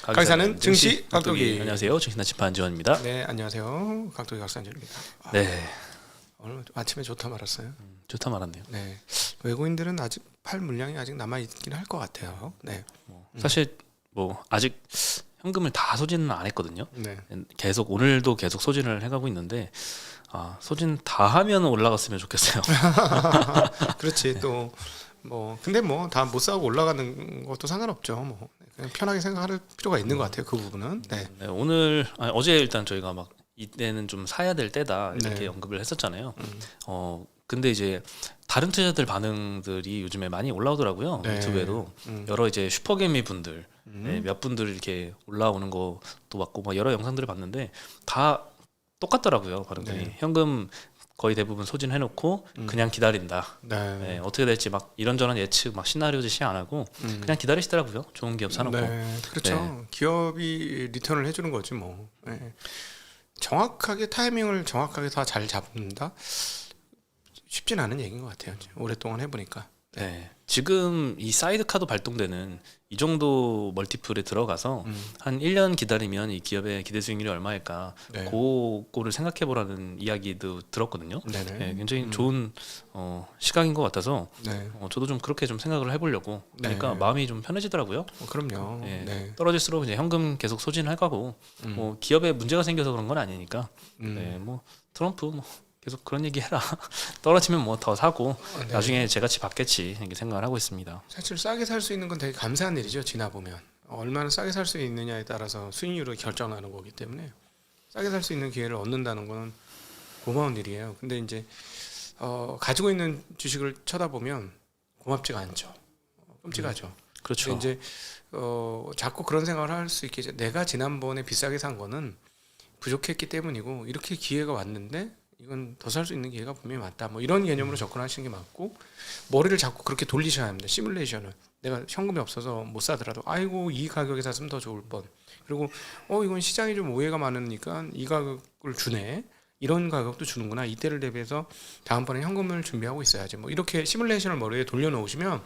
강의사는 증시 깍두기. 안녕하세요. 증시나 집파 안지원입니다. 네, 안녕하세요. 깍두기 박상준입니다. 네, 오늘 아침에 좋다 말았어요. 좋다 말았네요. 네, 외국인들은 아직 팔 물량이 아직 남아 있긴 할 것 같아요. 네, 사실 뭐 아직 현금을 다 소진은 안 했거든요. 네, 계속 오늘도 계속 소진을 해가고 있는데 소진 다 하면 올라갔으면 좋겠어요. 그렇지. 또 뭐 근데 뭐 다 못 사고 올라가는 것도 상관없죠. 뭐 그냥 편하게 생각할 필요가 있는 것 같아요. 그 부분은. 네, 네, 오늘 어제 일단 저희가 막 이때는 좀 사야 될 때다 이렇게 네. 언급을 했었잖아요. 근데 이제 다른 투자자들 반응들이 요즘에 많이 올라오더라고요. 네. 유튜브에도 여러 이제 슈퍼개미 분들 네, 몇 분들 이렇게 올라오는 것도 봤고 막 여러 영상들을 봤는데 다 똑같더라고요. 반응들이 네. 현금 거의 대부분 소진해놓고 그냥 기다린다. 네, 네, 어떻게 될지 막 이런저런 예측 막 시나리오 제시 안 하고 그냥 기다리시더라고요. 좋은 기업 사놓고. 네, 그렇죠. 네. 기업이 리턴을 해주는 거지 뭐. 네. 정확하게 타이밍을 정확하게 다 잘 잡는다. 쉽진 않은 얘기인 것 같아요. 오랫동안 해보니까. 네. 지금 이 사이드카도 발동되는 이 정도 멀티플에 들어가서 한 1년 기다리면 이 기업의 기대 수익률이 얼마일까 네. 그거를 생각해 보라는 이야기도 들었거든요. 네네. 네, 굉장히 좋은 시각인 것 같아서 네. 저도 좀 그렇게 좀 생각을 해보려고 그러니까 네. 마음이 좀 편해지더라고요. 그럼요. 네. 네. 떨어질수록 이제 현금 계속 소진할 거고 뭐 기업에 문제가 생겨서 그런 건 아니니까 네, 뭐 트럼프 뭐 계속 그런 얘기 해라. 떨어지면 뭐 더 사고 네. 나중에 제같이 받겠지 이렇게 생각을 하고 있습니다. 사실 싸게 살 수 있는 건 되게 감사한 일이죠. 지나 보면 얼마나 싸게 살 수 있느냐에 따라서 수익률을 결정하는 거기 때문에 싸게 살 수 있는 기회를 얻는다는 거는 고마운 일이에요. 근데 이제 가지고 있는 주식을 쳐다보면 고맙지가 않죠. 끔찍하죠. 그렇죠. 근데 이제 자꾸 그런 생각을 할 수 있게 내가 지난번에 비싸게 산 거는 부족했기 때문이고 이렇게 기회가 왔는데 이건 더 살 수 있는 기회가 분명히 맞다. 뭐 이런 개념으로 접근하시는 게 맞고 머리를 자꾸 그렇게 돌리셔야 합니다. 시뮬레이션을 내가 현금이 없어서 못 사더라도 아이고 이 가격에 샀으면 더 좋을 뻔. 그리고 이건 시장이 좀 오해가 많으니까 이 가격을 주네. 이런 가격도 주는구나. 이때를 대비해서 다음번에 현금을 준비하고 있어야지. 뭐 이렇게 시뮬레이션을 머리에 돌려놓으시면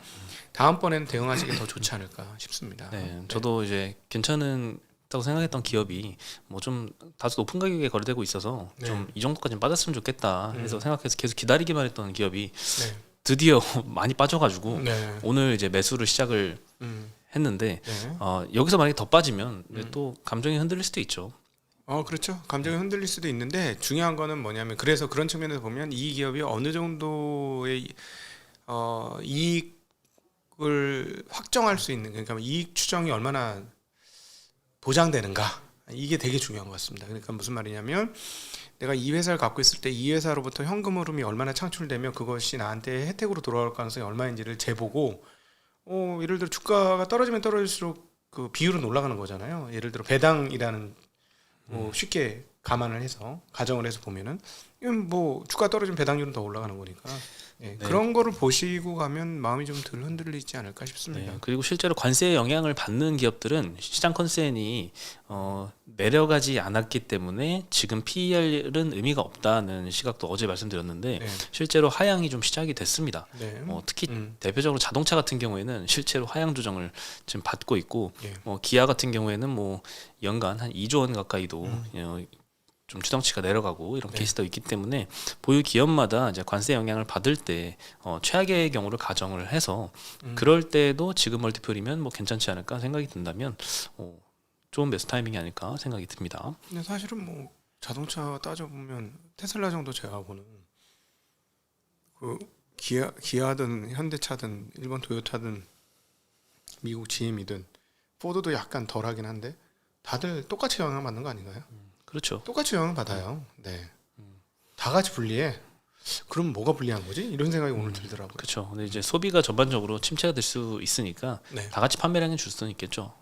다음번에는 대응하시기 더 좋지 않을까 싶습니다. 네, 저도 이제 괜찮다고 생각했던 기업이 뭐 좀 다소 높은 가격에 거래되고 있어서 네. 좀 이 정도까지는 빠졌으면 좋겠다 해서 생각해서 계속 기다리기만 했던 기업이 네. 드디어 많이 빠져가지고 네. 오늘 이제 매수를 시작을 했는데 네. 여기서 만약에 더 빠지면 또 감정이 흔들릴 수도 있죠. 그렇죠. 감정이 흔들릴 수도 있는데 중요한 거는 뭐냐면 그래서 그런 측면에서 보면 이 기업이 어느 정도의 이익을 확정할 수 있는 그러니까 이익 추정이 얼마나 보장되는가 이게 되게 중요한 것 같습니다. 그러니까 무슨 말이냐면 내가 이 회사를 갖고 있을 때 이 회사로부터 현금 흐름이 얼마나 창출되면 그것이 나한테 혜택으로 돌아올 가능성이 얼마인지를 재보고 예를 들어 주가가 떨어지면 떨어질수록 그 비율은 올라가는 거잖아요. 예를 들어 배당이라는 쉽게 감안을 해서 가정을 해서 보면은 이건 뭐 주가 떨어지면 배당률은 더 올라가는 거니까 네. 그런 거를 보시고 가면 마음이 좀 덜 흔들리지 않을까 싶습니다. 네, 그리고 실제로 관세의 영향을 받는 기업들은 시장 컨센이 내려가지 않았기 때문에 지금 PER은 의미가 없다는 시각도 어제 말씀드렸는데 네. 실제로 하향이 좀 시작이 됐습니다. 네. 특히 대표적으로 자동차 같은 경우에는 실제로 하향 조정을 지금 받고 있고 예. 기아 같은 경우에는 뭐 연간 한 2조 원 가까이도 좀 주덩치가 내려가고 이런 케이스도 있기 때문에 보유 기업마다 이제 관세 영향을 받을 때 최악의 경우를 가정을 해서 그럴 때도 지금 멀티플이면 뭐 괜찮지 않을까 생각이 든다면 좋은 매수 타이밍이 아닐까 생각이 듭니다. 근데 사실은 뭐 자동차 따져보면 테슬라 정도 제가 보는 그 기아든 현대차든 일본 도요타든 미국 GM이든 포드도 약간 덜하긴 한데 다들 똑같이 영향 받는 거 아닌가요? 그렇죠. 똑같이 영향 받아요. 네. 다 같이 불리해. 그럼 뭐가 불리한 거지? 이런 생각이 오늘 들더라고요. 그렇죠. 근데 이제 소비가 전반적으로 침체가 될 수 있으니까 네. 다 같이 판매량이 줄 수는 있겠죠.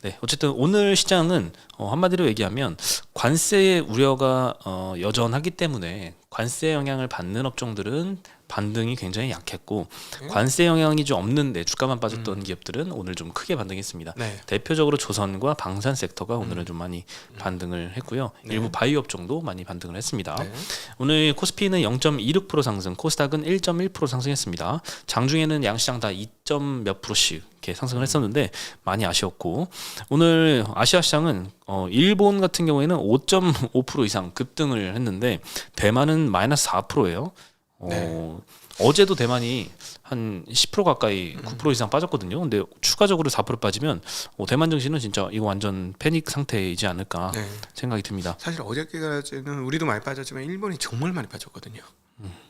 네, 어쨌든 오늘 시장은 한마디로 얘기하면 관세의 우려가 여전하기 때문에 관세 영향을 받는 업종들은 반등이 굉장히 약했고 네. 관세 영향이 좀 없는데 주가만 빠졌던 기업들은 오늘 좀 크게 반등했습니다. 네. 대표적으로 조선과 방산 섹터가 오늘은 좀 많이 반등을 했고요. 네. 일부 바이오 업종도 많이 반등을 했습니다. 네. 오늘 코스피는 0.26% 상승, 코스닥은 1.1% 상승했습니다. 장중에는 양시장 다 2몇 %씩 이렇게 상승을 했었는데 많이 아쉬웠고 오늘 아시아 시장은 일본 같은 경우에는 5.5% 이상 급등을 했는데 대만은 마이너스 4%예요. 네. 어제도 대만이 한 10% 가까이 9% 이상 빠졌거든요. 근데 추가적으로 4% 빠지면 대만 증시는 진짜 이거 완전 패닉 상태이지 않을까 네. 생각이 듭니다. 사실 어저께까지는 우리도 많이 빠졌지만 일본이 정말 많이 빠졌거든요.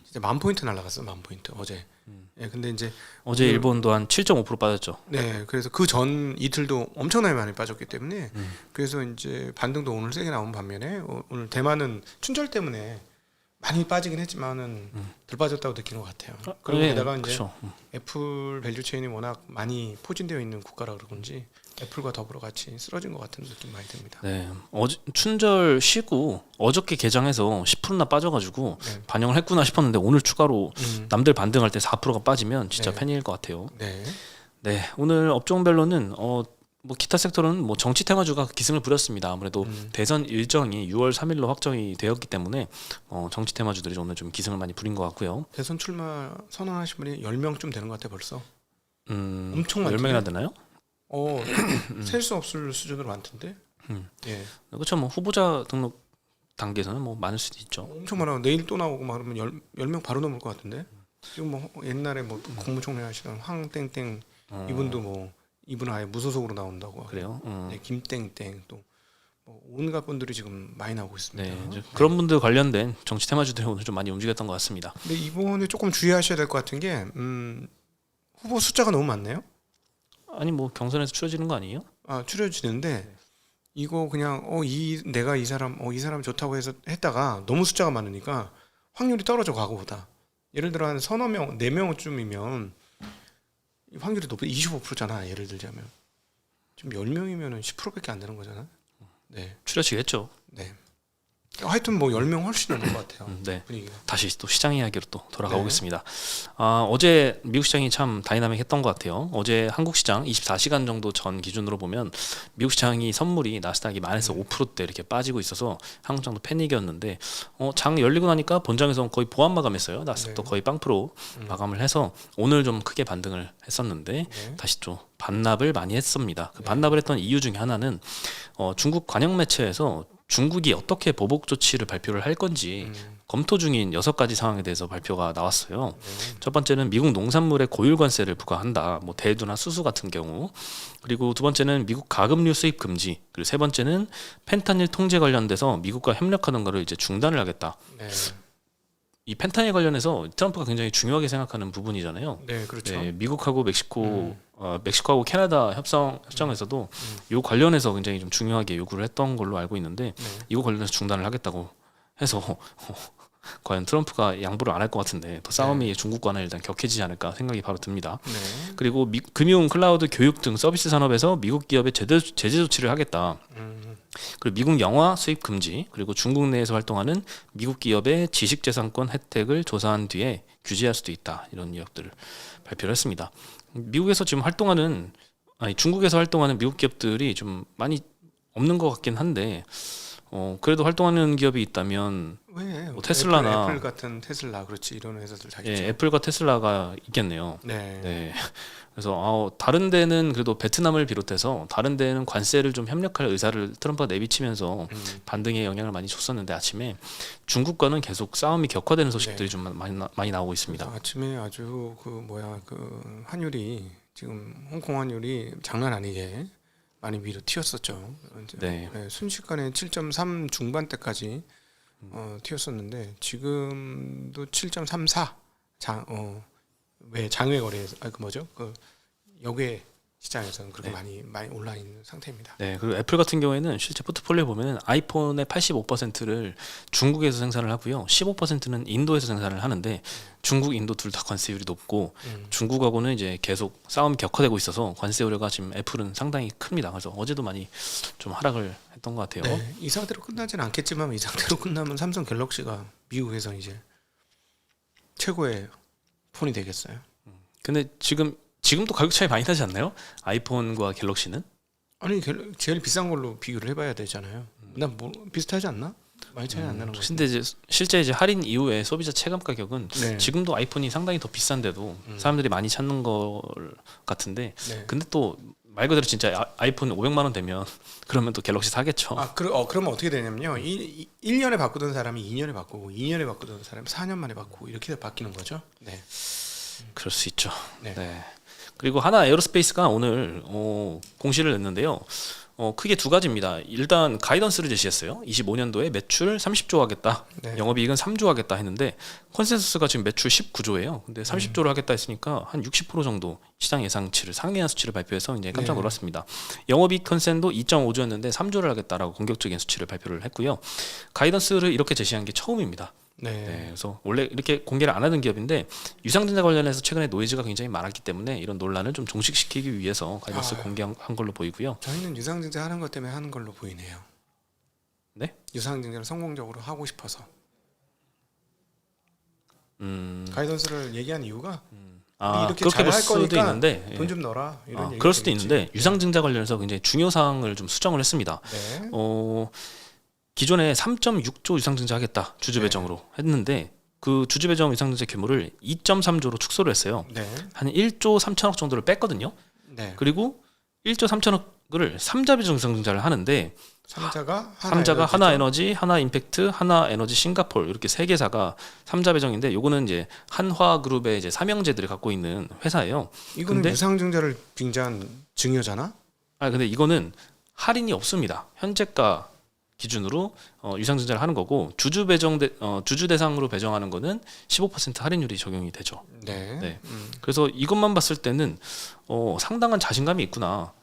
진짜 10,000포인트 날라갔어. 10,000포인트 어제. 예, 근데 이제 어제 일본도 한 7.5% 빠졌죠. 네, 그래서 그 전 이틀도 엄청나게 많이 빠졌기 때문에 그래서 이제 반등도 오늘 세게 나온 반면에 오늘 대만은 춘절 때문에 많이 빠지긴 했지만은 덜 빠졌다고 느낀 것 같아요. 그리고 네, 게다가 이제 그렇죠. 애플 밸류 체인이 워낙 많이 포진되어 있는 국가라 그런지 애플과 더불어 같이 쓰러진 것 같은 느낌 많이 듭니다. 네, 춘절 쉬고 어저께 개장해서 10%나 빠져가지고 네. 반영을 했구나 싶었는데 오늘 추가로 남들 반등할 때 4%가 빠지면 진짜 네. 패닉일 것 같아요. 네, 네, 오늘 업종별로는 뭐 기타 섹터는 뭐 정치 테마주가 기승을 부렸습니다. 아무래도 대선 일정이 6월 3일로 확정이 되었기 때문에 정치 테마주들이 오늘 좀 기승을 많이 부린 것 같고요. 대선 출마 선언하신 분이 10명쯤 되는 것 같아 벌써. 엄청 엄청 많던데? 10명이나 되나요? 셀 수 없을 수준으로 많던데. 예, 그렇죠. 뭐 후보자 등록 단계에서는 뭐 많을 수도 있죠. 엄청 많아. 내일 또 나오고 막 그러면 10명 바로 넘을 것 같은데. 지금 뭐 옛날에 뭐 국무총리 하시던 황땡땡 이분도 뭐 이분은 아예 무소속으로 나온다고 하고. 그래요. 네, 김땡땡 또 뭐 온갖 분들이 지금 많이 나오고 있습니다. 네, 이제 그런 분들 관련된 정치 테마주들이 오늘 좀 많이 움직였던 것 같습니다. 근데 이번에 조금 주의하셔야 될 것 같은 게 후보 숫자가 너무 많네요. 아니 뭐 경선에서 추려지는 거 아니에요? 아, 추려지는데 이거 그냥 내가 이 사람 좋다고 해서 했다가 너무 숫자가 많으니까 확률이 떨어져 과거보다. 예를 들어 한 서너 명, 4명쯤이면 확률이 높아 25%잖아. 예를 들자면 지금 10명이면은 10%밖에 안 되는 거잖아. 네, 추려지겠죠. 네. 하여튼 뭐 10명 훨씬 넘는 것 같아요. 네. 분위기가. 다시 또 시장 이야기로 또 돌아가 네. 보겠습니다. 어제 미국 시장이 참 다이나믹했던 것 같아요. 어제 한국 시장 24시간 정도 전 기준으로 보면 미국 시장이 선물이 나스닥이 만에서 5%대 이렇게 빠지고 있어서 한국 시장도 패닉이었는데 장 열리고 나니까 본장에서 거의 보합 마감했어요. 나스닥도 네. 거의 0% 마감을 해서 오늘 좀 크게 반등을 했었는데 네. 다시 또 반납을 많이 했습니다. 그 반납을 했던 이유 중에 하나는 중국 관영 매체에서 중국이 어떻게 보복 조치를 발표를 할 건지 검토 중인 6가지 사항에 대해서 발표가 나왔어요. 첫 번째는 미국 농산물에 고율 관세를 부과한다. 뭐 대두나 수수 같은 경우. 그리고 두 번째는 미국 가금류 수입 금지. 그리고 세 번째는 펜타닐 통제 관련돼서 미국과 협력하는 거를 이제 중단을 하겠다. 네. 이 펜타닐 관련해서 트럼프가 굉장히 중요하게 생각하는 부분이잖아요. 네, 그렇죠. 네, 미국하고 멕시코하고 캐나다 협정에서도 이 관련해서 굉장히 좀 중요하게 요구를 했던 걸로 알고 있는데 이거 관련해서 중단을 하겠다고 해서 과연 트럼프가 양보를 안 할 것 같은데 더 싸움이 중국과는 일단 격해지지 않을까 생각이 바로 듭니다. 네. 그리고 금융, 클라우드, 교육 등 서비스 산업에서 미국 기업에 제재 조치를 하겠다. 그리고 미국 영화 수입 금지, 그리고 중국 내에서 활동하는 미국 기업의 지식재산권 혜택을 조사한 뒤에 규제할 수도 있다. 이런 내용들을 발표를 했습니다. 미국에서 지금 중국에서 활동하는 미국 기업들이 좀 많이 없는 것 같긴 한데 그래도 활동하는 기업이 있다면 왜? 뭐 테슬라나 애플 같은 테슬라 그렇지 이런 회사들 다 있죠. 애플과 테슬라가 있겠네요. 네. 네. 그래서 다른 데는 그래도 베트남을 비롯해서 다른 데는 관세를 좀 협력할 의사를 트럼프가 내비치면서 반등에 영향을 많이 줬었는데 아침에 중국과는 계속 싸움이 격화되는 소식들이 좀 많이 나오고 있습니다. 아침에 아주 그 환율이 지금 홍콩 환율이 장난 아니게 많이 위로 튀었었죠. 네. 네, 순식간에 7.3 중반대까지 튀었었는데 지금도 7.34 장외 거래에서 그 역외 시장에서는 그렇게 많이 올라 있는 상태입니다. 네, 그리고 애플 같은 경우에는 실제 포트폴리오 보면 아이폰의 85%를 중국에서 생산을 하고요, 15%는 인도에서 생산을 하는데 중국, 인도 둘 다 관세율이 높고 중국하고는 이제 계속 싸움이 격화되고 있어서 관세 우려가 지금 애플은 상당히 큽니다. 그래서 어제도 많이 좀 하락을 했던 것 같아요. 네, 이 상태로 끝나지는 않겠지만 이 상태로 끝나면 삼성 갤럭시가 미국에서 이제 최고의 폰이 되겠어요? 근데 지금도 가격 차이 많이 나지 않나요? 아이폰과 갤럭시는? 아니 제일 비싼 걸로 비교를 해봐야 되잖아요. 난 뭐 비슷하지 않나? 많이 차이 안 나는 거지. 근데 이제 실제 이제 할인 이후에 소비자 체감 가격은 네. 지금도 아이폰이 상당히 더 비싼데도 사람들이 많이 찾는 걸 같은데 네. 근데 또 말 그대로 진짜 아이폰 500만 원 되면 그러면 또 갤럭시 사겠죠. 그러면 어떻게 되냐면요. 1년에 바꾸던 사람이 2년에 바꾸고 2년에 바꾸던 사람이 4년 만에 바꾸고 이렇게 바뀌는 거죠. 네. 그럴 수 있죠. 네. 네. 그리고 하나 에어로스페이스가 오늘 공시를 냈는데요. 크게 두 가지입니다. 일단 가이던스를 제시했어요. 25년도에 매출 30조 하겠다. 네. 영업이익은 3조 하겠다 했는데 컨센서스가 지금 매출 19조예요. 근데 30조를 하겠다 했으니까 한 60% 정도 시장 예상치를 상회한 수치를 발표해서 이제 깜짝 네. 놀랐습니다. 영업이익 컨센도 2.5조였는데 3조를 하겠다라고 공격적인 수치를 발표를 했고요. 가이던스를 이렇게 제시한 게 처음입니다. 네. 네, 그래서 원래 이렇게 공개를 안 하는 기업인데 유상증자 관련해서 최근에 노이즈가 굉장히 많았기 때문에 이런 논란을 좀 종식시키기 위해서 가이던스 공개한 걸로 보이고요. 저희는 유상증자 하는 것 때문에 하는 걸로 보이네요. 네? 유상증자를 성공적으로 하고 싶어서. 가이던스를 얘기한 이유가 이렇게 그렇게 잘 볼 할 수도 거니까 있는데 돈 좀 넣어라 이런 얘기가 그럴 수도 되겠지. 있는데 유상증자 관련해서 굉장히 중요 사항을 좀 수정을 했습니다. 네. 기존에 3.6조 유상증자 하겠다 주주 네. 배정으로 했는데 그 주주 배정 유상증자 규모를 2.3조로 축소를 했어요. 네. 한 1조 3천억 정도를 뺐거든요. 네. 그리고 1조 3천억을 3자 배정 유상증자를 하는데 삼자가 하나에너지, 하나임팩트, 하나에너지 싱가폴 이렇게 세 개사가 3자 배정인데 요거는 이제 한화그룹의 이제 삼형제들이 갖고 있는 회사예요. 이거는 근데- 유상증자를 빙자한 증여잖아. 근데 이거는 할인이 없습니다. 현재가 기준으로 유상증자를 하는 거고 주주 대상으로 배정하는 거는 15% 할인율이 적용이 되죠. 네. 네. 그래서 이것만 봤을 때는 상당한 자신감이 있구나.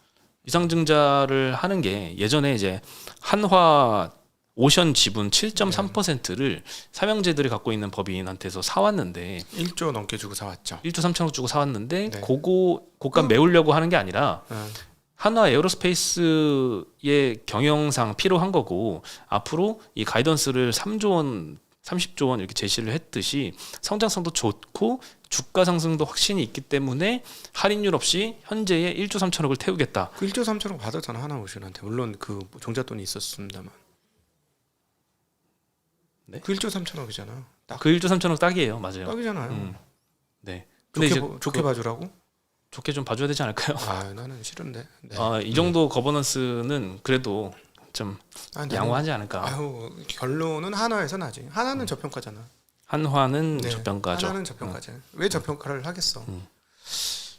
유상증자를 하는 게 예전에 이제 한화 오션 지분 7.3%를 삼형제들이 갖고 있는 법인한테서 사왔는데 1조 넘게 주고 사왔죠. 1조 3천억 주고 사왔는데 네. 고값 메우려고 하는 게 아니라 어. 한화 에어로스페이스의 경영상 필요한 거고 앞으로 이 가이던스를 3조 원, 30조 원 이렇게 제시를 했듯이 성장성도 좋고 주가 상승도 확신이 있기 때문에 할인율 없이 현재의 1조 3천억을 태우겠다. 그 1조 3천억 받았잖아 하나오션한테. 물론 그 종잣돈이 있었습니다만. 네? 그 1조 3천억이잖아. 딱 그 1조 3천억 딱이에요. 맞아요. 딱이잖아요. 네. 근데 좋게 이제 좋게 봐주라고? 좋게 좀 봐줘야 되지 않을까요? 나는 싫은데. 네. 이 정도 거버넌스는 그래도 좀 나는- 양호하지 않을까. 결론은 한화에서 나지. 하나는 저평가잖아. 한화는 네. 저평가죠. 하나는 저평가잖아. 왜 저평가를 하겠어?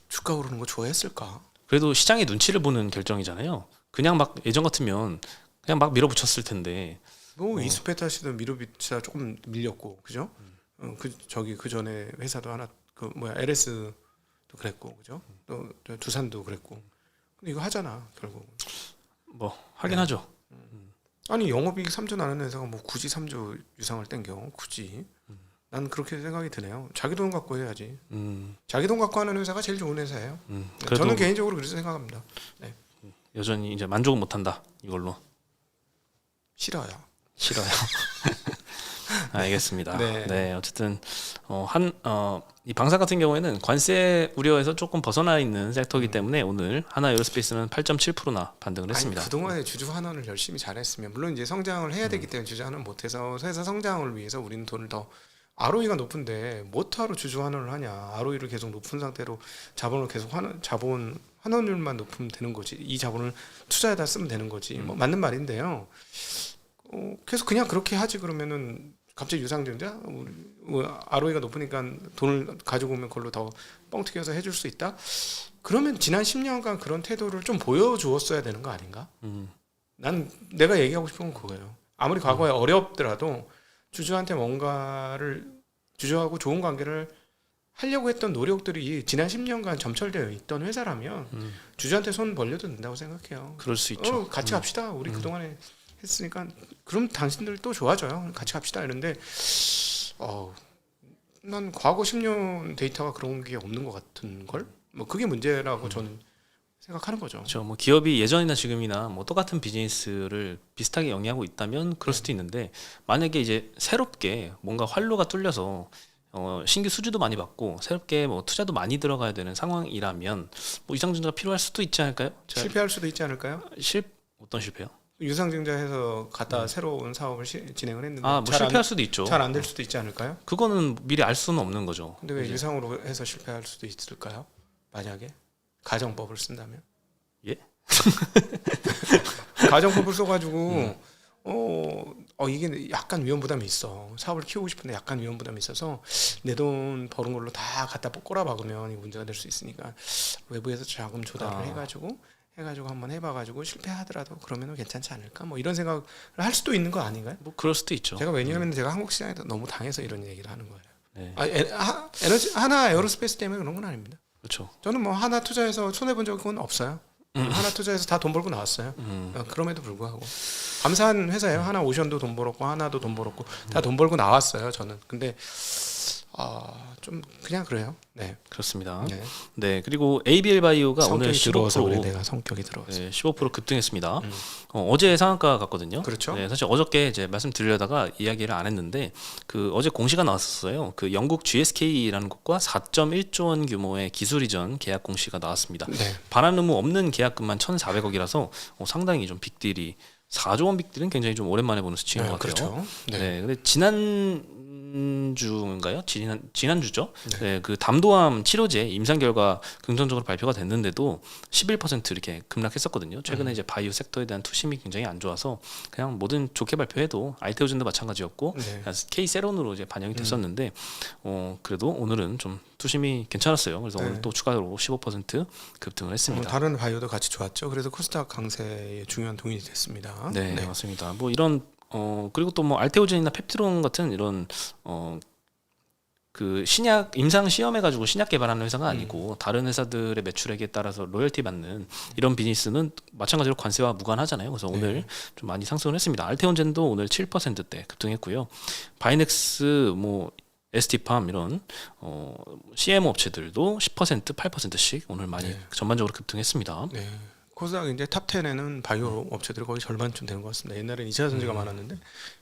주가 오르는 거 좋아했을까? 그래도 시장의 눈치를 보는 결정이잖아요. 그냥 막 예전 같으면 그냥 막 밀어붙였을 텐데. 뭐 이스페타시도 미루비차 조금 밀렸고, 그죠? 그 전에 회사도 하나 LS도 그랬고, 그죠? 또 두산도 그랬고. 근데 이거 하잖아 결국. 뭐 하긴 하죠. 아니 영업이익 3조 나는 회사가 뭐 굳이 3조 유상을 땡겨 굳이. 난 그렇게 생각이 드네요. 자기 돈 갖고 해야지. 자기 돈 갖고 하는 회사가 제일 좋은 회사예요. 그래도 저는 개인적으로 그렇게 생각합니다. 네. 여전히 이제 만족은 못한다 이걸로. 싫어요. 싫어요. 알겠습니다. 네. 네, 어쨌든 이 방산 같은 경우에는 관세 우려에서 조금 벗어나 있는 섹터이기 때문에 오늘 하나 에어로스페이스는 8.7%나 반등을 했습니다. 그동안에 주주 환원을 열심히 잘했으면 물론 이제 성장을 해야 되기 때문에 주주 환원 못해서 회사 성장을 위해서 우리는 돈을 더 ROE가 높은데 뭐하러 주주 환원을 하냐. ROE를 계속 높은 상태로 자본을 계속 자본 환원율만 높으면 되는 거지. 이 자본을 투자에다 쓰면 되는 거지. 뭐 맞는 말인데요. 계속 그냥 그렇게 하지 그러면은 갑자기 유상증자 ROE가 높으니까 돈을 가지고 오면 그걸로 더 뻥튀겨서 해줄 수 있다. 그러면 지난 10년간 그런 태도를 좀 보여주었어야 되는 거 아닌가? 난 내가 얘기하고 싶은 건 그거예요. 아무리 과거에 어렵더라도 주주한테 뭔가를 주주하고 좋은 관계를 하려고 했던 노력들이 지난 10년간 점철되어 있던 회사라면 주주한테 손 벌려도 된다고 생각해요. 그럴 수 있죠. 같이 갑시다. 우리 그동안에 했으니까 그럼 당신들 또 좋아져요. 같이 갑시다. 이런데 난 과거 10년 데이터가 그런 게 없는 것 같은 걸? 뭐 그게 문제라고 저는 생각하는 거죠. 그렇죠. 뭐 기업이 예전이나 지금이나 뭐 똑같은 비즈니스를 비슷하게 영위하고 있다면 그럴 수도 있는데 만약에 이제 새롭게 뭔가 활로가 뚫려서 신규 수주도 많이 받고 새롭게 뭐 투자도 많이 들어가야 되는 상황이라면 뭐 유상증자가 필요할 수도 있지 않을까요? 실패할 수도 있지 않을까요? 어떤 실패요? 유상증자해서 갖다 새로운 사업을 진행을 했는데 뭐 실패할 수도 있죠. 잘 안 될 수도 있지 않을까요? 그거는 미리 알 수는 없는 거죠. 근데 왜 유상으로 해서 실패할 수도 있을까요? 만약에 가정법을 쓴다면? 예? 가정법을 써가지고 이게 약간 위험 부담이 있어. 사업을 키우고 싶은데 약간 위험 부담이 있어서 내 돈 버는 걸로 다 갖다 꼬라박으면 이 문제가 될 수 있으니까 외부에서 자금 조달을 해가지고 한번 해봐가지고 실패하더라도 그러면 괜찮지 않을까? 뭐 이런 생각을 할 수도 있는 거 아닌가요? 뭐 그럴 수도 있죠. 제가 왜냐하면 제가 한국 시장에 너무 당해서 이런 얘기를 하는 거예요. 네. 에너지 하나 에어로스페이스 때문에 그런 건 아닙니다. 그렇죠. 저는 뭐 하나 투자해서 손해 본 적은 없어요. 하나 투자해서 다 돈 벌고 나왔어요. 그럼에도 불구하고 감사한 회사예요. 하나 오션도 돈 벌었고 하나도 돈 벌었고 다 돈 벌고 나왔어요. 저는. 근데 좀 그냥 그래요. 네. 그렇습니다. 네. 네. 그리고 ABL 바이오가 오늘 성격이 들어와서 그래. 15% 내가 성격이 들어와서. 네, 15% 급등했습니다. 어제 상한가 갔거든요. 그렇죠. 네, 사실 어저께 이제 말씀드리려다가 이야기를 안 했는데 그 어제 공시가 나왔었어요. 그 영국 GSK라는 곳과 4.1조 원 규모의 기술 이전 계약 공시가 나왔습니다. 네. 반환 의무 없는 계약금만 1,400억이라서 상당히 좀 빅딜이 4조 원 빅딜은 굉장히 좀 오랜만에 보는 수치인 것 같아요. 그렇죠. 네. 네. 근데 지난주인가요? 지난주죠. 네. 그 담도암 치료제 임상 결과 긍정적으로 발표가 됐는데도 11% 이렇게 급락했었거든요. 최근에 이제 바이오 섹터에 대한 투심이 굉장히 안 좋아서 그냥 뭐든 좋게 발표해도 알테오젠도 마찬가지였고 네. K 세론으로 이제 반영이 됐었는데 그래도 오늘은 좀 투심이 괜찮았어요. 그래서 오늘 또 추가로 15% 급등을 했습니다. 다른 바이오도 같이 좋았죠. 그래서 코스닥 강세에 중요한 동인이 됐습니다. 네, 맞습니다. 뭐 이런 그리고 또 뭐 알테오젠이나 펩티론 같은 이런 그 신약 임상 시험해 가지고 신약 개발하는 회사가 아니고 다른 회사들의 매출액에 따라서 로열티 받는 이런 비즈니스는 마찬가지로 관세와 무관하잖아요. 그래서 오늘 좀 많이 상승을 했습니다. 알테오젠도 오늘 7%대 급등했고요. 바이넥스 뭐 ST팜 이런 CMO 업체들도 10% 8%씩 오늘 많이 전반적으로 급등했습니다. 네. 코스닥 이제 탑 10에는 바이오 업체들이 거의 절반쯤 되는 것 같습니다. 옛날에는 2차 전지가 많았는데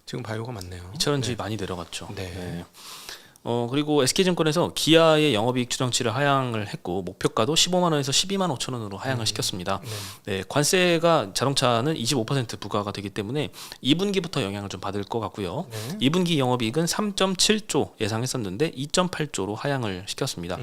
지금 바이오가 많네요. 2차 전지 많이 내려갔죠. 네. 그리고 SK증권에서 기아의 영업이익 추정치를 하향을 했고 목표가도 15만 원에서 12만 5천 원으로 하향을 시켰습니다. 네, 관세가 자동차는 25% 부과가 되기 때문에 2분기부터 영향을 좀 받을 것 같고요. 2분기 영업이익은 3.7조 예상했었는데 2.8조로 하향을 시켰습니다.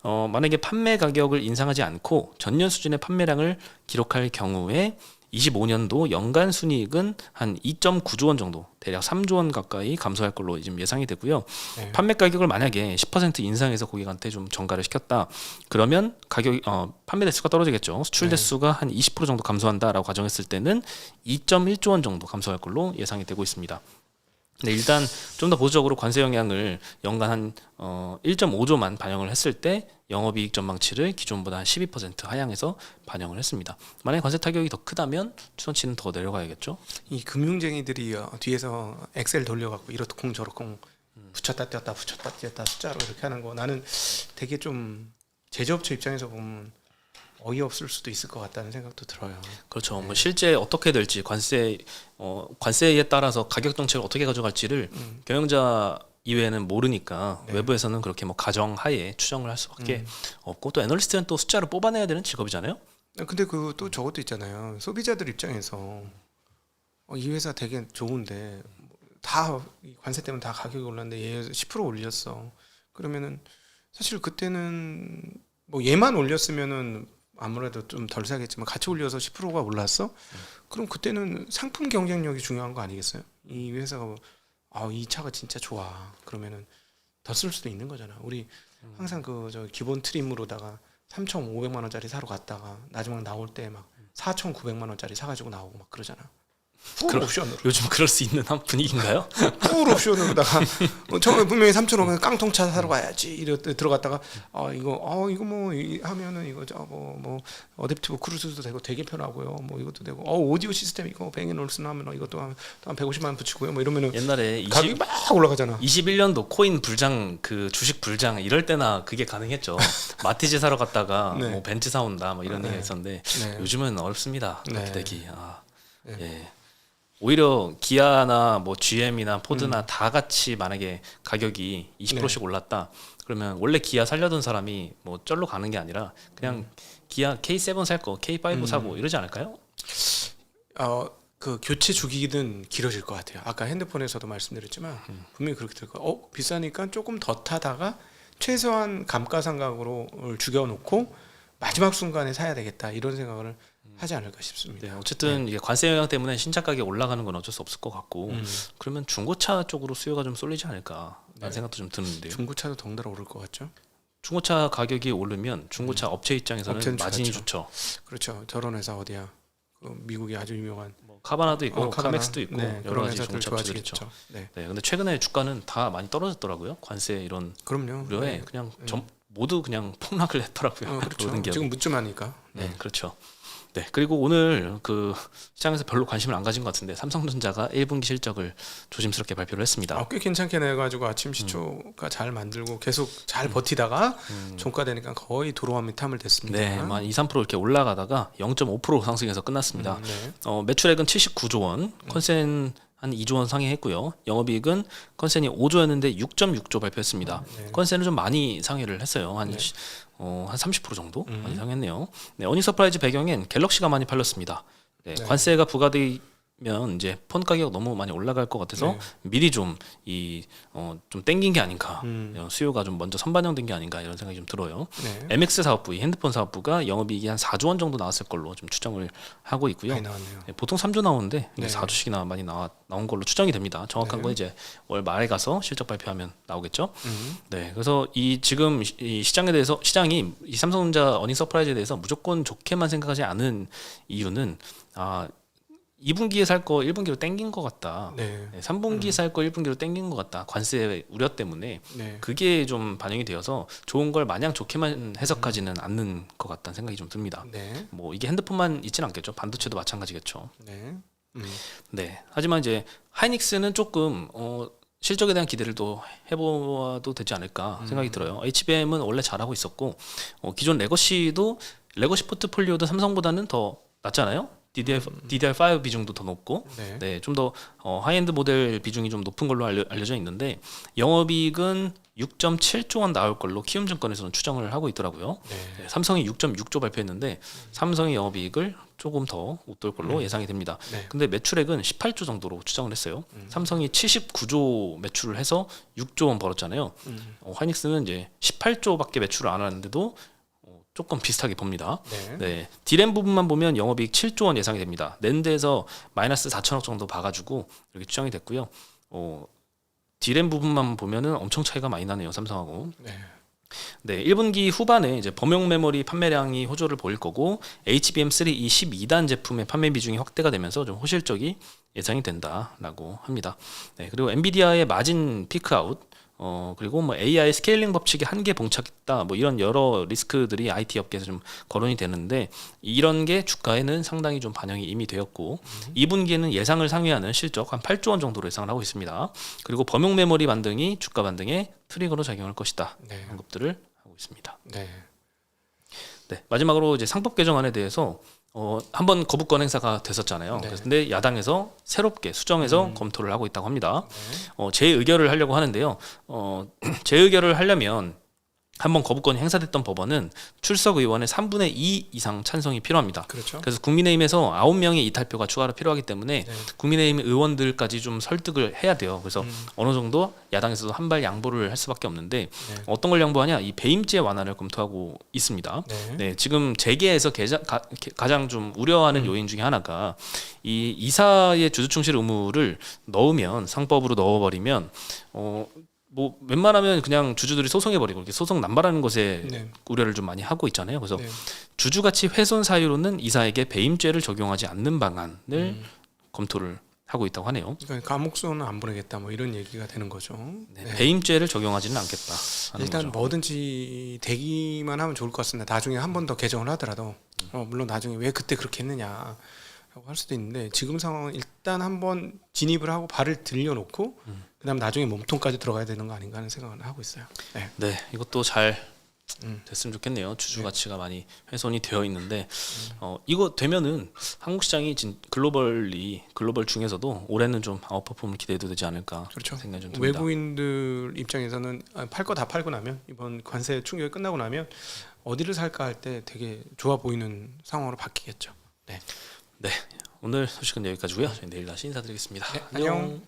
만약에 판매 가격을 인상하지 않고 전년 수준의 판매량을 기록할 경우에 25년도 연간 순이익은 한 2.9조 원 정도, 대략 3조 원 가까이 감소할 걸로 지금 예상이 되고요. 판매 가격을 만약에 10% 인상해서 고객한테 좀 전가를 시켰다. 그러면 판매 대수가 떨어지겠죠. 수출 대수가 한 20% 정도 감소한다라고 가정했을 때는 2.1조 원 정도 감소할 걸로 예상이 되고 있습니다. 네, 일단 좀 더 보수적으로 관세 영향을 연간 한 1.5조만 반영을 했을 때 영업이익 전망치를 기존보다 한 12% 하향해서 반영을 했습니다. 만약에 관세 타격이 더 크다면 추정치는 더 내려가야겠죠. 이 금융쟁이들이 뒤에서 엑셀 돌려갖고 이렇쿵 저렇쿵 붙였다 뗐다 숫자로 이렇게 하는 거 나는 되게 좀 제조업체 입장에서 보면 어이없을 수도 있을 것 같다는 생각도 들어요. 그렇죠. 뭐 실제 어떻게 될지 관세에 따라서 가격 정책을 어떻게 가져갈지를 경영자 이외에는 모르니까 외부에서는 그렇게 뭐 가정하에 추정을 할 수밖에 없고 또 애널리스트는 또 숫자를 뽑아내야 되는 직업이잖아요. 근데 그 또 저것도 있잖아요. 소비자들 입장에서 이 회사 되게 좋은데 다 관세 때문에 다 가격이 올랐는데 얘 10% 올렸어. 그러면은 사실 그때는 뭐 얘만 올렸으면은 아무래도 좀 덜 사겠지만 같이 올려서 10%가 올랐어? 그럼 그때는 상품 경쟁력이 중요한 거 아니겠어요? 이 회사가 이 차가 진짜 좋아. 그러면은 더 쓸 수도 있는 거잖아. 우리 항상 저 기본 트림으로다가 3,500만 원짜리 사러 갔다가 나중에 나올 때 막 4,900만 원짜리 사가지고 나오고 막 그러잖아. 풀 옵션으로. 요즘 그럴 수 있는 분위기인가요? 풀 옵션으로다가 처음에 분명히 3,500원 깡통차 사러 가야지 이래 들어갔다가 이거 뭐 하면은 이거 뭐 어댑티브 크루즈도 되고 되게 편하고요. 뭐 이것도 되고 오디오 시스템 이거 뱅앤올슨 하면 이것도 한 150만 원 붙이고요. 뭐 이러면은 옛날에 가격이 막 올라가잖아. 21년도 코인 불장 그 주식 불장 이럴 때나 그게 가능했죠. 마티즈 사러 갔다가 뭐 벤츠 사온다 뭐 이런 얘기가 있었는데 요즘은 어렵습니다. 그렇게 되기. 예. 오히려 기아나 뭐 GM이나 포드나 다 같이 만약에 가격이 20%씩 올랐다. 그러면 원래 기아 살려던 사람이 뭐 쩔로 가는 게 아니라 그냥 기아 K7 살 거 K5 사고 이러지 않을까요? 그 교체 주기는 길어질 것 같아요. 아까 핸드폰에서도 말씀드렸지만 분명히 그렇게 될 거예요. 비싸니까 조금 더 타다가 최소한 감가상각으로 죽여놓고 마지막 순간에 사야 되겠다 이런 생각을 하지 않을까 싶습니다. 네, 어쨌든 이게 관세 영향 때문에 신차 가격이 올라가는 건 어쩔 수 없을 것 같고 그러면 중고차 쪽으로 수요가 좀 쏠리지 않을까라는 생각도 좀 드는데요. 중고차도 덩달아 오를 것 같죠? 중고차 가격이 오르면 중고차 업체 입장에서는 업체는 마진이 좋죠. 좋죠. 그렇죠. 저런 회사 어디야? 그 미국의 아주 유명한 뭐 카바나도 있고 카바나. 카맥스도 있고 네, 여러 그런 가지 회사들 중고차 업체들이 있죠. 좋아지겠죠. 네. 네, 근데 최근에 주가는 다 많이 떨어졌더라고요. 관세 이런 그럼요. 우려에 네. 그냥 모두 그냥 폭락을 했더라고요. 그렇죠. 모든 기업이. 지금 묻지마니까. 네, 그렇죠. 네, 그리고 오늘 그 시장에서 별로 관심을 안 가진 것 같은데 삼성전자가 1분기 실적을 조심스럽게 발표를 했습니다. 꽤 괜찮게 내가지고 아침 시초가 잘 만들고 계속 잘 버티다가 종가되니까 거의 도로와 탐을 됐습니다. 네, 한 2, 3% 이렇게 올라가다가 0.5% 상승해서 끝났습니다. 네. 매출액은 79조 원, 컨센 한 2조 원 상회했고요. 영업이익은 컨센이 5조였는데 6.6조 발표했습니다. 네. 컨센은 좀 많이 상회를 했어요. 한 30% 정도 많이 상했네요. 네, 어닝 서프라이즈 배경엔 갤럭시가 많이 팔렸습니다. 네, 네. 관세가 부과되면 이제 폰 가격 너무 많이 올라갈 것 같아서 네. 미리 좀 좀 땡긴 게 아닌가, 수요가 좀 먼저 선반영된 게 아닌가 이런 생각이 좀 들어요. 네. MX 사업부, 이 핸드폰 사업부가 영업이익이 한 4조 원 정도 나왔을 걸로 좀 추정을 하고 있고요. 많이 나왔네요. 네, 보통 3조 나오는데 네. 4조씩이나 많이 나온 걸로 추정이 됩니다. 정확한 네. 건 이제 월 말에 가서 실적 발표하면 나오겠죠. 네, 그래서 지금 이 시장에 대해서 시장이 이 삼성전자 어닝 서프라이즈에 대해서 무조건 좋게만 생각하지 않은 이유는 2분기에 살 거 1분기로 땡긴 것 같다. 네. 3분기 살 거 1분기로 땡긴 것 같다. 관세 우려 때문에 네. 그게 좀 반영이 되어서 좋은 걸 마냥 좋게만 해석하지는 않는 것 같다는 생각이 좀 듭니다. 네. 뭐 이게 핸드폰만 있지는 않겠죠. 반도체도 마찬가지겠죠. 네. 네. 하지만 이제 하이닉스는 조금 실적에 대한 기대를 또 해보아도 되지 않을까 생각이 들어요. HBM은 원래 잘하고 있었고 기존 레거시 포트폴리오도 삼성보다는 더 낫잖아요. DDR5 비중도 더 높고, 네. 좀 더 하이엔드 모델 비중이 좀 높은 걸로 알려져 있는데 영업이익은 6.7조 원 나올 걸로 키움증권에서는 추정을 하고 있더라고요. 네. 삼성이 6.6조 발표했는데 삼성의 영업이익을 조금 더 웃돌 걸로 예상이 됩니다. 네. 근데 매출액은 18조 정도로 추정을 했어요. 삼성이 79조 매출을 해서 6조 원 벌었잖아요. 하이닉스는 이제 18조밖에 매출을 안 하는데도 조금 비슷하게 봅니다. 네. 디램 부분만 보면 영업이익 7조 원 예상이 됩니다. 낸드에서 마이너스 4천억 정도 봐가지고 이렇게 추정이 됐고요. 디램 부분만 보면은 엄청 차이가 많이 나네요, 삼성하고. 네, 1분기 후반에 이제 범용 메모리 판매량이 호조를 보일 거고 HBM3 이 12단 제품의 판매 비중이 확대가 되면서 좀 호실적이 예상이 된다라고 합니다. 네, 그리고 엔비디아의 마진 피크아웃 그리고 뭐 AI 스케일링 법칙에 한계 봉착했다 뭐 이런 여러 리스크들이 IT 업계에서 좀 거론이 되는데 이런 게 주가에는 상당히 좀 반영이 이미 되었고 2분기에는 예상을 상회하는 실적 한 8조 원 정도로 예상을 하고 있습니다. 그리고 범용 메모리 반등이 주가 반등에 트리거로 작용할 것이다. 이런 것들을 하고 있습니다. 네, 마지막으로 이제 상법 개정안에 대해서 한번 거부권 행사가 됐었잖아요. 근데 야당에서 새롭게 수정해서 검토를 하고 있다고 합니다. 재의결을 하려고 하는데요. 재의결을 하려면 한번 거부권이 행사됐던 법원은 출석 의원의 3분의 2 이상 찬성이 필요합니다. 그렇죠. 그래서 국민의힘에서 9명의 이탈표가 추가로 필요하기 때문에 국민의힘 의원들까지 좀 설득을 해야 돼요. 그래서 어느 정도 야당에서도 한 발 양보를 할 수밖에 없는데 어떤 걸 양보하냐? 이 배임죄 완화를 검토하고 있습니다. 네, 지금 재계에서 가장 좀 우려하는 요인 중에 하나가 이 이사의 주주충실 의무를 넣으면 상법으로 넣어버리면 뭐 웬만하면 그냥 주주들이 소송해버리고 이렇게 소송 남발하는 것에 우려를 좀 많이 하고 있잖아요. 그래서 주주가치 훼손 사유로는 이사에게 배임죄를 적용하지 않는 방안을 검토를 하고 있다고 하네요. 그러니까 감옥소는 안 보내겠다 뭐 이런 얘기가 되는 거죠. 배임죄를 적용하지는 않겠다. 일단 거죠. 뭐든지 되기만 하면 좋을 것 같습니다. 나중에 한 번 더 개정을 하더라도 물론 나중에 왜 그때 그렇게 했느냐 라고 할 수도 있는데 지금 상황은 일단 한번 진입을 하고 발을 들여놓고 그다음 나중에 몸통까지 들어가야 되는 거 아닌가 하는 생각을 하고 있어요. 네, 이것도 잘 됐으면 좋겠네요. 주주 가치가 많이 훼손이 되어 있는데 이거 되면은 한국 시장이 글로벌 중에서도 올해는 좀 아웃퍼폼을 기대해도 되지 않을까 그렇죠. 생각이 좀 듭니다. 외국인들 입장에서는 팔 거 다 팔고 나면 이번 관세 충격이 끝나고 나면 어디를 살까 할 때 되게 좋아 보이는 상황으로 바뀌겠죠. 네. 네, 오늘 소식은 여기까지고요. 저희 내일 다시 인사드리겠습니다. 네, 안녕.